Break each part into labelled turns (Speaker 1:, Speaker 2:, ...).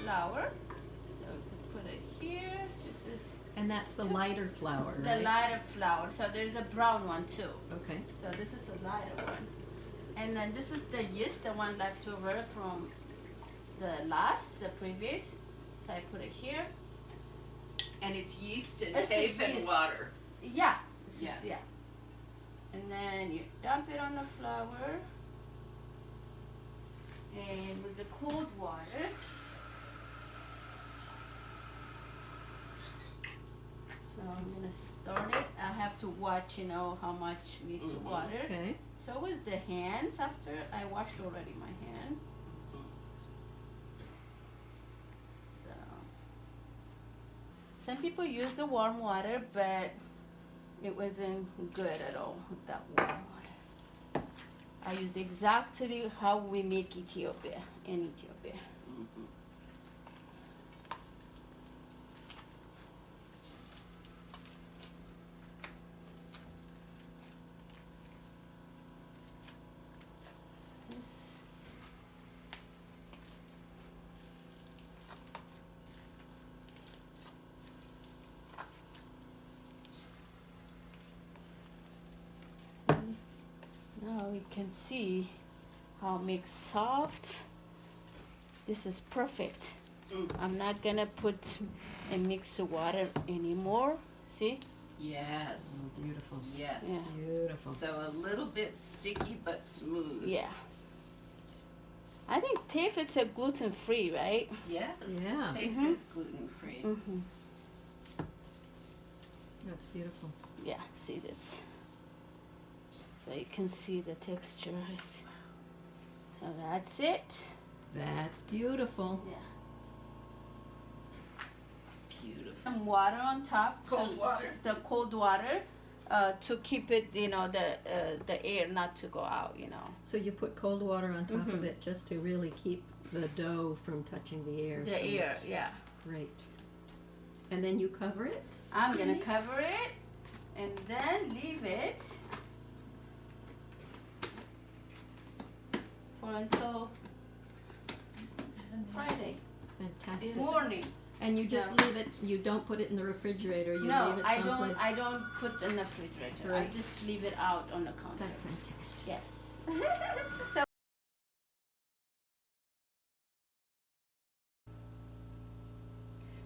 Speaker 1: flour. So we can put it here. This is
Speaker 2: And that's the lighter flour,
Speaker 1: the
Speaker 2: right?
Speaker 1: lighter flour. So there's a brown one too.
Speaker 2: Okay.
Speaker 1: So this is a lighter one. And then this is the yeast, the one left over from the previous. So I put it here.
Speaker 3: And it's yeast and
Speaker 1: It's
Speaker 3: tape and
Speaker 1: yeast.
Speaker 3: water.
Speaker 1: Yeah.
Speaker 3: Yes.
Speaker 1: Yeah. And then you dump it on the flour. And with the cold water. So I'm gonna start it. I have to watch, how much needs water.
Speaker 2: Okay.
Speaker 1: So with the hands, after I washed already my hand. So some people use the warm water, but it wasn't good at all with that warm water. I used exactly how we make in Ethiopia. Now we can see how it makes soft. This is perfect. I'm not gonna put a mix of water anymore. See?
Speaker 3: Yes.
Speaker 2: Oh, beautiful.
Speaker 3: Yes.
Speaker 1: Yeah.
Speaker 2: Beautiful.
Speaker 3: So a little bit sticky but smooth.
Speaker 1: Yeah. I think teff is a gluten free, right?
Speaker 3: Yes.
Speaker 2: Yeah.
Speaker 3: Tape is gluten free.
Speaker 1: Mm-hmm.
Speaker 2: That's beautiful.
Speaker 1: Yeah, see this. So you can see the texture. So that's it.
Speaker 2: That's beautiful.
Speaker 1: Yeah.
Speaker 3: Beautiful.
Speaker 1: Some water on top.
Speaker 3: Cold water.
Speaker 1: The cold water, to keep it, the air not to go out.
Speaker 2: So you put cold water on top of
Speaker 1: Mhm.
Speaker 2: it just to really keep the dough from touching the air.
Speaker 1: The
Speaker 2: so
Speaker 1: air,
Speaker 2: much.
Speaker 1: yeah.
Speaker 2: Great. And then you cover it?
Speaker 1: I'm gonna cover it and then leave it for until Friday
Speaker 2: Fantastic.
Speaker 1: morning.
Speaker 2: And you just
Speaker 1: Yeah.
Speaker 2: leave it, you don't put it in the refrigerator, you
Speaker 1: No,
Speaker 2: leave it
Speaker 1: I
Speaker 2: someplace?
Speaker 1: don't. I don't put in the refrigerator. I
Speaker 2: Right.
Speaker 1: just leave it out on the counter.
Speaker 2: That's fantastic.
Speaker 1: Yes. So,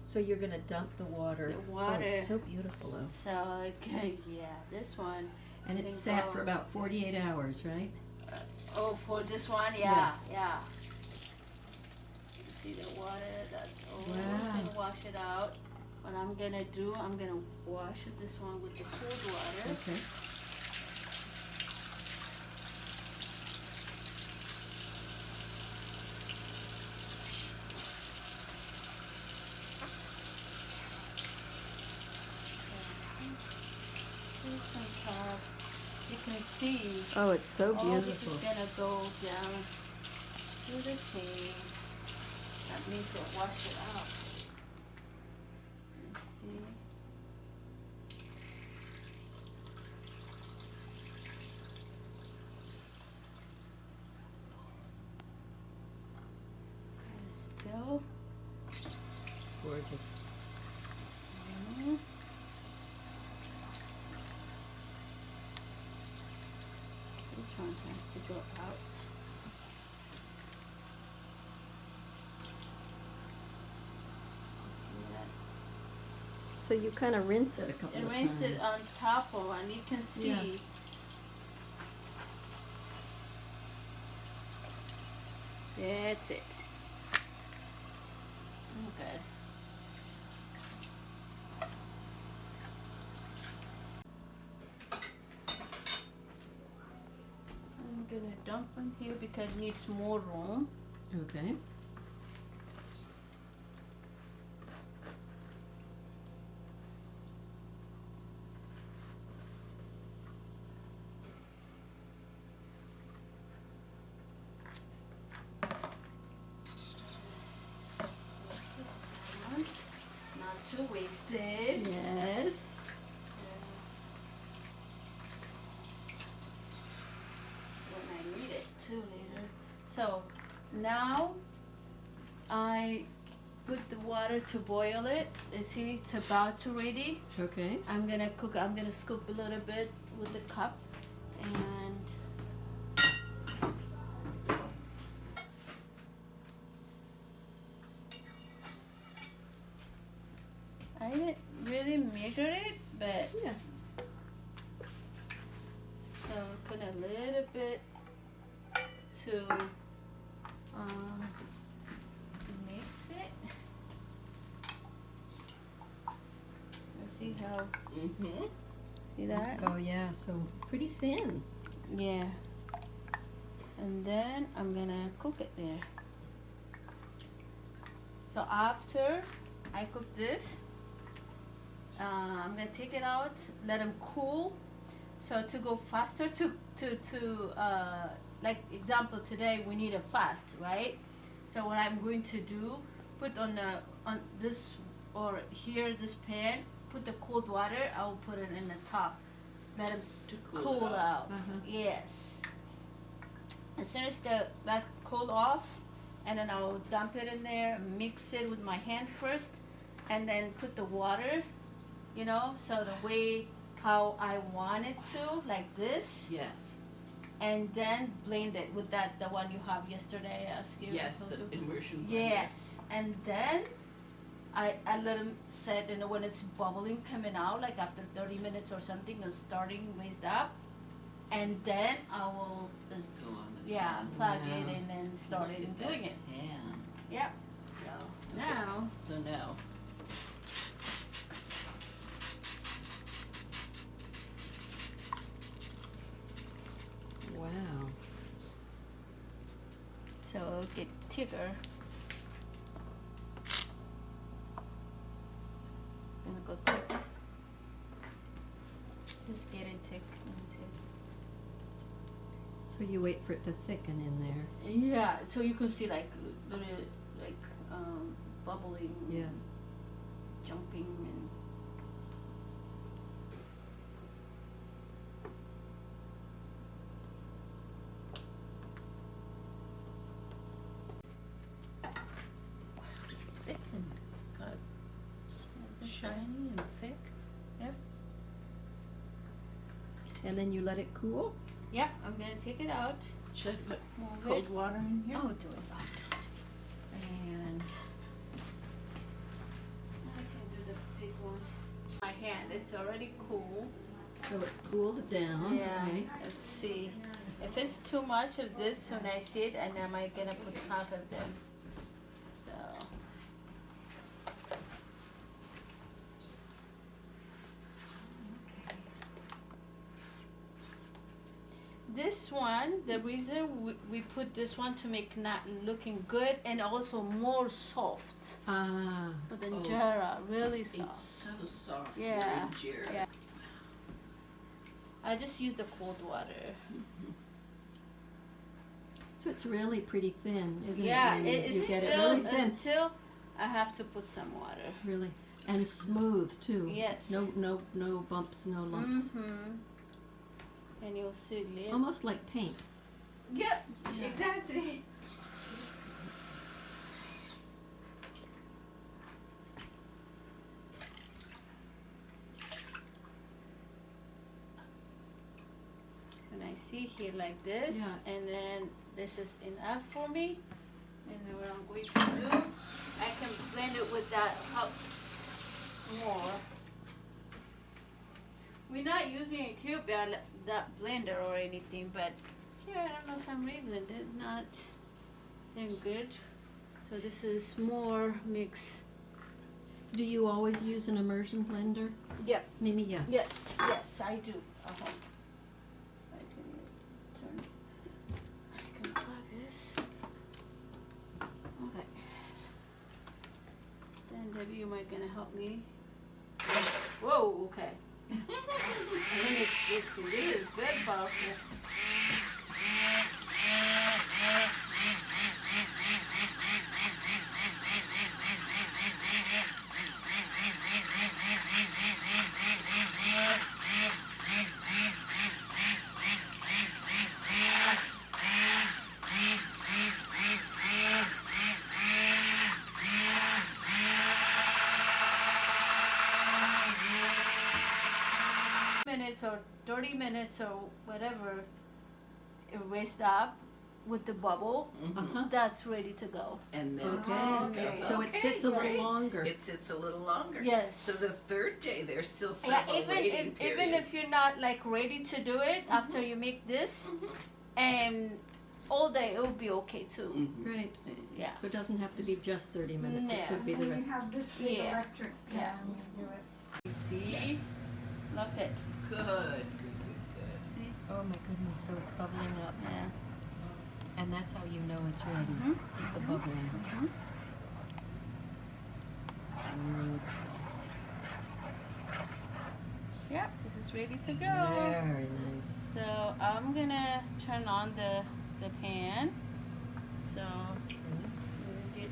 Speaker 2: So you're gonna dump the water.
Speaker 1: The
Speaker 2: Oh,
Speaker 1: water.
Speaker 2: it's so beautiful though.
Speaker 1: so okay, yeah, this one.
Speaker 2: And
Speaker 1: Can
Speaker 2: it's sat
Speaker 1: go-
Speaker 2: for about 48 hours, right?
Speaker 1: Oh, for this one, yeah. See the water? That's all.
Speaker 2: Wow.
Speaker 1: I'm gonna wash it out. What I'm gonna do, I'm gonna wash this one with the cold water.
Speaker 2: Okay.
Speaker 1: This on top. You can see
Speaker 2: Oh, it's so
Speaker 1: all this
Speaker 2: beautiful.
Speaker 1: is gonna go down to the sink. That means we'll wash it out. Let's see. Still.
Speaker 2: Gorgeous.
Speaker 1: Mhm. This one has to go out. See that?
Speaker 2: So you kind of rinse it a couple
Speaker 1: And
Speaker 2: of
Speaker 1: rinse
Speaker 2: times.
Speaker 1: it on top of, and you can see.
Speaker 2: Yeah.
Speaker 1: That's it. Okay. I'm gonna dump in here because it needs more room.
Speaker 2: Okay.
Speaker 1: Not too wasted.
Speaker 2: Yes.
Speaker 1: When I need it too later. So now I put the water to boil it. You see, it's about to ready.
Speaker 2: Okay.
Speaker 1: I'm gonna cook. I'm gonna scoop a little bit with the cup, and I didn't really measure it, but
Speaker 2: Yeah.
Speaker 1: so put a little bit to mix it. Let's see how.
Speaker 3: Mm-hmm.
Speaker 1: See that?
Speaker 2: Oh yeah, so pretty thin.
Speaker 1: Yeah. And then I'm gonna cook it there. So after I cook this, I'm gonna take it out, let them cool. So to go faster, like example today we need a fast, right? So what I'm going to do, put on this or here this pan, put the cold water. I will put it in the top. Let them
Speaker 3: To cool
Speaker 1: cool
Speaker 3: it
Speaker 1: out.
Speaker 2: Uh-huh.
Speaker 1: Yes. As soon as that's cooled off, and then I'll dump it in there, mix it with my hand first, and then put the water, you know, so the way how I want it to, like this,
Speaker 3: Yes.
Speaker 1: and then blend it with the one you have yesterday. I asked you.
Speaker 3: Yes,
Speaker 1: how
Speaker 3: the
Speaker 1: to-
Speaker 3: immersion blender.
Speaker 1: Yes, and then I let them set, and when it's bubbling coming out, like after 30 minutes or something, and starting raised up, and then I will
Speaker 3: Go on the
Speaker 1: yeah
Speaker 3: pan.
Speaker 1: plug
Speaker 2: Wow.
Speaker 1: it in and start
Speaker 3: Look
Speaker 1: it
Speaker 3: at
Speaker 1: doing
Speaker 3: that
Speaker 1: it.
Speaker 3: pan.
Speaker 1: Yep. So now
Speaker 3: So now,
Speaker 2: Wow.
Speaker 1: so it'll get thicker. Gonna go thick. Just getting thick and thick.
Speaker 2: So you wait for it to thicken in there.
Speaker 1: Yeah, so you can see like little like bubbling,
Speaker 2: Yeah.
Speaker 1: jumping, and thick and good. It's shiny and thick.
Speaker 2: And then you let it cool?
Speaker 1: Yep, I'm gonna take it out.
Speaker 3: should I put
Speaker 1: Move
Speaker 3: cold
Speaker 1: it.
Speaker 3: water in here?
Speaker 1: Oh, do it. I'll do it. And I can do the big one. My hand, it's already cool.
Speaker 2: So it's cooled down.
Speaker 1: Yeah.
Speaker 2: Okay.
Speaker 1: Let's see. If it's too much of this when I see it, and am I gonna put half of them? So. Okay. This one, the reason we put this one to make not looking good and also more soft.
Speaker 2: Ah.
Speaker 1: With
Speaker 3: Oh.
Speaker 1: Injera, really soft.
Speaker 3: It's so soft.
Speaker 1: Yeah,
Speaker 3: Injera.
Speaker 1: yeah. I just use the cold water.
Speaker 2: So it's really pretty thin, isn't
Speaker 1: Yeah,
Speaker 2: it? When
Speaker 1: it's
Speaker 2: you get it
Speaker 1: still,
Speaker 2: really thin.
Speaker 1: still, I have to put some water.
Speaker 2: Really. And smooth too.
Speaker 1: Yes.
Speaker 2: No bumps, no lumps.
Speaker 1: Mm-hmm. And you'll see it.
Speaker 2: Almost like paint.
Speaker 1: Yep,
Speaker 3: Yeah.
Speaker 1: exactly. And I see here like this,
Speaker 2: Yeah.
Speaker 1: and then this is enough for me. And then what I'm going to do, I can blend it with that help more. We're not using a cube that blender or anything, but here I don't know some reason they're not doing good. So this is more mix.
Speaker 2: Do you always use an immersion blender?
Speaker 1: Yep.
Speaker 2: Mimi, yeah.
Speaker 1: Yes, yes, I do. Uh-huh. I can turn. I can plug this. Okay. Then Debbie, you might gonna help me. Whoa. Okay. I mean, it is very powerful. 30 minutes or whatever it raised up with the bubble,
Speaker 2: Uh-huh.
Speaker 1: that's ready to go.
Speaker 3: And then it's
Speaker 2: Okay.
Speaker 3: ready to
Speaker 1: Okay.
Speaker 3: go.
Speaker 2: So it
Speaker 3: Okay,
Speaker 2: sits a little
Speaker 3: great.
Speaker 2: longer.
Speaker 3: It sits a little longer.
Speaker 1: Yes.
Speaker 3: So the third day, there's still
Speaker 1: Yeah,
Speaker 3: several
Speaker 1: even
Speaker 3: waiting
Speaker 1: if,
Speaker 3: periods.
Speaker 1: even if you're not like ready to do it after you make this,
Speaker 3: Mhm.
Speaker 1: and all day it will be okay too.
Speaker 3: Mhm.
Speaker 2: Great.
Speaker 1: Yeah.
Speaker 2: So it doesn't have to be just 30 minutes. It
Speaker 1: No.
Speaker 2: could be the
Speaker 4: And
Speaker 2: rest.
Speaker 4: you have this big
Speaker 1: Yeah.
Speaker 4: electric
Speaker 1: Yeah.
Speaker 4: pan, you do it.
Speaker 1: See?
Speaker 3: Yes.
Speaker 1: Look it.
Speaker 3: Good.
Speaker 1: See?
Speaker 2: Oh my goodness, so it's bubbling up.
Speaker 1: Yeah.
Speaker 2: And that's how you know it's ready,
Speaker 1: Mhm.
Speaker 2: is the bubbling.
Speaker 1: Mhm.
Speaker 2: Beautiful.
Speaker 1: Yeah, this is ready to go.
Speaker 2: Very nice.
Speaker 1: So I'm gonna turn on the pan. So
Speaker 2: Okay.
Speaker 1: we'll get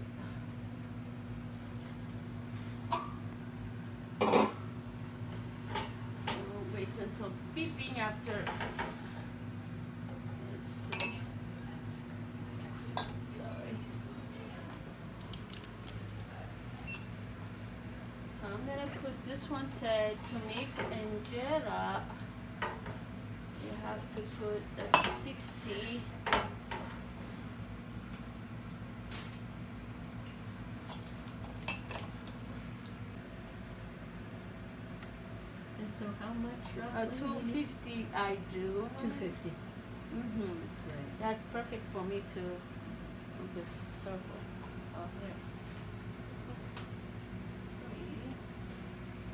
Speaker 1: we'll wait until beeping after. Let's see. Sorry. So I'm gonna put this one said to make injera. You have to put 60.
Speaker 2: And so how much roughly?
Speaker 1: 250 I do.
Speaker 2: 250.
Speaker 1: Mm-hmm.
Speaker 2: Right.
Speaker 1: That's perfect for me to do this circle. Oh, here. This is 3.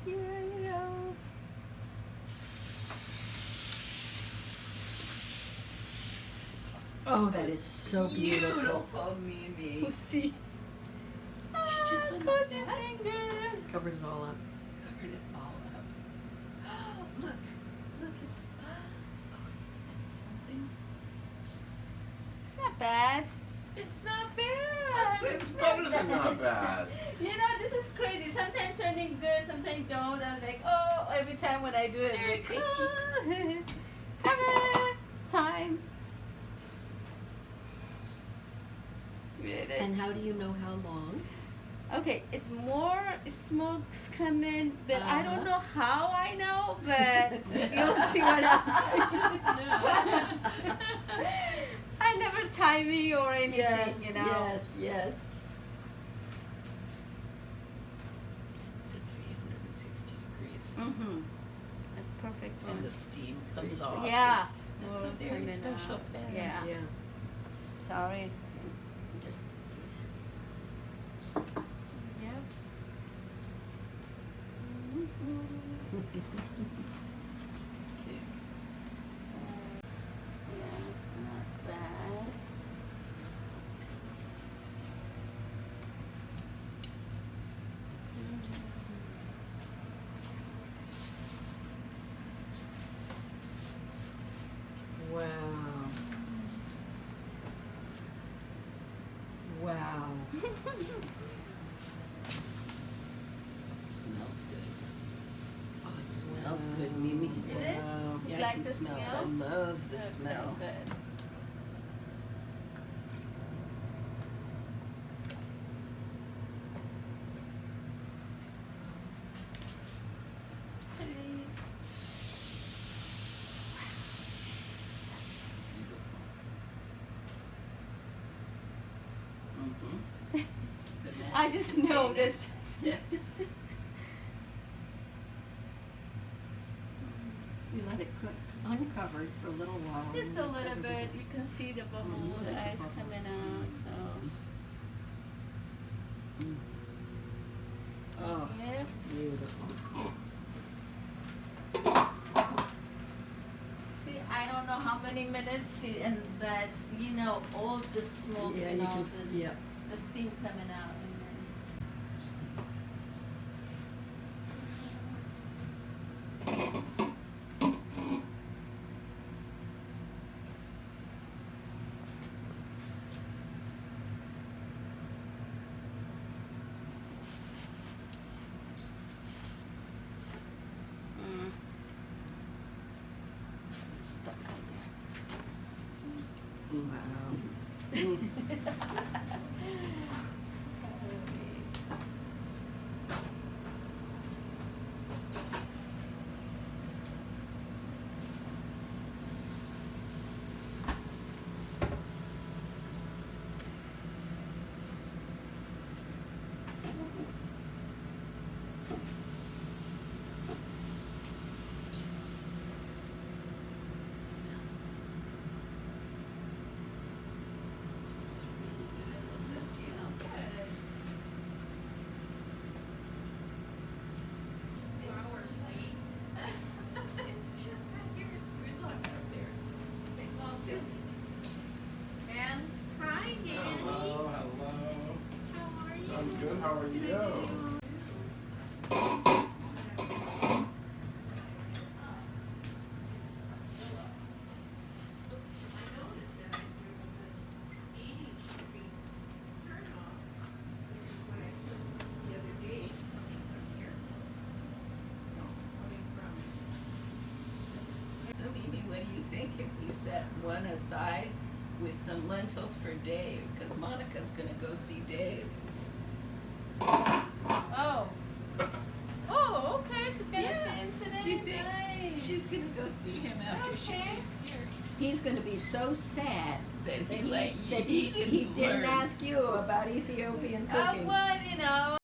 Speaker 1: Here you go.
Speaker 2: Oh, that is so beautiful.
Speaker 3: Beautiful, Mimi.
Speaker 1: We'll see.
Speaker 3: just went
Speaker 1: Close
Speaker 3: like
Speaker 1: your
Speaker 3: that.
Speaker 1: finger.
Speaker 2: Covered it all up.
Speaker 3: Covered it all up. Look, it's. Oh, isn't that something?
Speaker 1: It's not bad.
Speaker 3: It's not bad.
Speaker 5: It's better than not bad.
Speaker 1: You know, this is crazy. Sometimes turning good, sometimes don't. I'm like, oh, every time when I do it,
Speaker 3: Very
Speaker 1: like, oh, cover time. Really?
Speaker 2: And how do you know how long?
Speaker 1: Okay, it's more smokes coming, but I don't
Speaker 2: Uh-huh.
Speaker 1: know how I know, but you'll see what I never timing or anything, you know.
Speaker 2: yes.
Speaker 3: It's at 360 degrees.
Speaker 1: Mm-hmm. That's perfect.
Speaker 3: And
Speaker 1: one.
Speaker 3: the steam comes
Speaker 2: Pretty
Speaker 3: off.
Speaker 1: Yeah.
Speaker 3: That's a
Speaker 1: More
Speaker 3: very
Speaker 1: coming
Speaker 3: special
Speaker 1: out.
Speaker 3: pan.
Speaker 1: Yeah.
Speaker 2: Yeah.
Speaker 1: Sorry. Just. Yep.
Speaker 3: Okay.
Speaker 1: Yeah, it's not bad.
Speaker 2: Wow. Wow.
Speaker 3: Smells good. Oh, it smells good, Mimi.
Speaker 1: Is it?
Speaker 2: Wow.
Speaker 3: Yeah,
Speaker 1: Like
Speaker 3: I can
Speaker 1: the
Speaker 3: smell it.
Speaker 1: smell?
Speaker 3: I love the
Speaker 1: Good,
Speaker 3: smell.
Speaker 1: Good, good.
Speaker 3: Mm-hmm.
Speaker 1: I just noticed.
Speaker 3: Yes.
Speaker 2: You let it cook uncovered for a little while.
Speaker 1: Just
Speaker 2: and
Speaker 1: a
Speaker 2: then
Speaker 1: little
Speaker 2: cover
Speaker 1: bit.
Speaker 2: it.
Speaker 1: You can see the bubbles,
Speaker 2: Mhm.
Speaker 1: the
Speaker 2: The
Speaker 1: ice
Speaker 2: bubbles.
Speaker 1: coming out. So,
Speaker 2: Oh,
Speaker 1: yep.
Speaker 2: beautiful.
Speaker 1: See, I don't know how many minutes, but you know all the smoke
Speaker 2: Yeah,
Speaker 1: and
Speaker 2: you
Speaker 1: all
Speaker 2: can,
Speaker 1: the,
Speaker 2: yeah.
Speaker 1: the steam coming out. And then,
Speaker 5: Hello, hello. I'm good. How are you?
Speaker 3: So Mimi, what do you think if we set one aside with some lentils for Dave? Because Monica's gonna go see Dave.
Speaker 1: Oh. Oh, okay. She's gonna
Speaker 3: Yeah.
Speaker 1: see him today.
Speaker 3: Do you think
Speaker 1: Nice.
Speaker 3: she's gonna go see him after she
Speaker 1: Okay.
Speaker 3: leaves here?
Speaker 2: He's gonna be so sad
Speaker 3: That
Speaker 2: that
Speaker 3: he let
Speaker 2: that
Speaker 3: he
Speaker 2: he didn't
Speaker 3: learn.
Speaker 2: ask you about Ethiopian
Speaker 1: Oh,
Speaker 2: cooking.
Speaker 1: well, you know,